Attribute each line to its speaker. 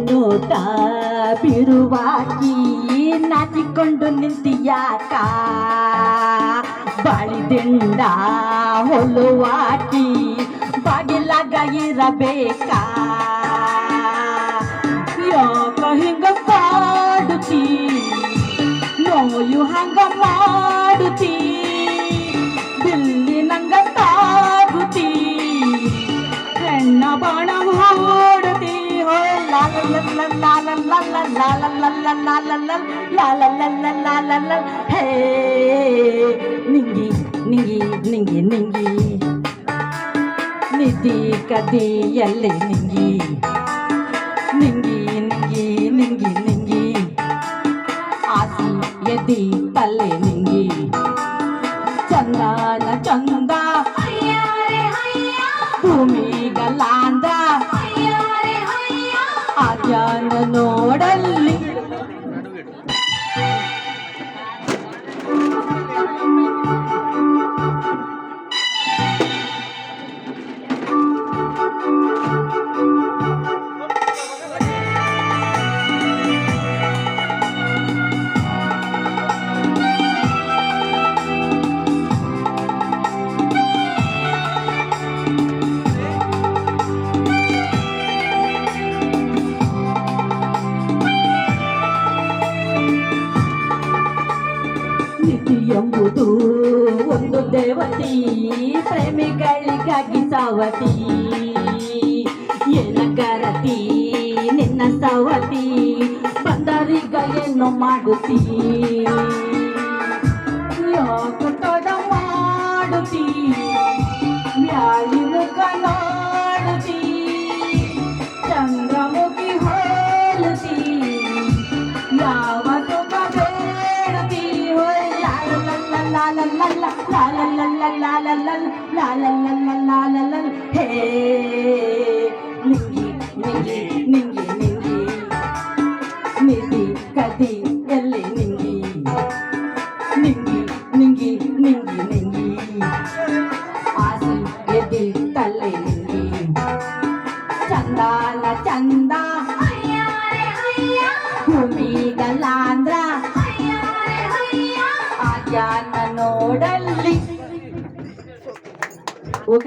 Speaker 1: ನೋಟ ಬಿರುವಾಗಿ ನಾಚಿಕೊಂಡು ನಿಂತಿಯಾಕ ಬಾಳಿದಿಂಡ ಹೊಲುವಾಕಿ ಬಾಗಿಲಾಗ ಇರಬೇಕಾ ಯಾಕ ಹಿಂಗ ಕಾಡುತ್ತಿ ನೋವು ಹಂಗ ಮಾಡುತ್ತಿ ಬಿಲ್ಲಿ ನಂಗ ತಾಗುತ್ತಿ ಹೆಣ್ಣ ಬಾಣ ಹೂಡುತ್ತಿ ಹೇ ನಿಂಗಿ ನಿಂಗಿ ನಿಂಗಿ ನಿಂಗಿ ನಿಧಿ ಕದಿಯಲ್ಲಿ ನಿಂಗಿ ನಿಂಗಿ ನಿಂಗಿ ನಿಂಗಿ ನಿಂಗಿ ಆಸಿ ಎದಿ ತಲೆ ನಿಂಗಿ ಚಂದನ ಚಂದ ಭೂಮಿಗಲಾಂದ ಆಜ್ಞಾನ ನೋಡಲ್ಲಿ ಎಂಬುದು ಒಂದು ದೇವತಿ ಪ್ರೇಮಿಗಳಿಗಾಗಿ ಸಾವತಿ ಏನ ಕರತಿ ನಿನ್ನ ಸವತಿ ಬಂದರಿಗ ಏನು ಮಾಡುತ್ತಿ ಯಾಕಟದ ಮಾಡುತ್ತಿ ಮ್ಯಾಲಿ ಮುಖ ನೋಡುತ್ತಿ ಚಂದ್ರಮುಖಿ ಹೋಲುತ್ತಿ ಯಾವ ಸುಖ ಬೇಡತಿ la la la la la la la la la la la la la la la la la la hey ningi ningi ningi ningi nidhi kadi elle ningi ningi ningi ningi ningi aasi edi talle ningi chandala chanda ಭೂಮಿಗಲಾಂದ್ರ ಆಜ್ಞಾನ ನೋಡಲ್ಲಿ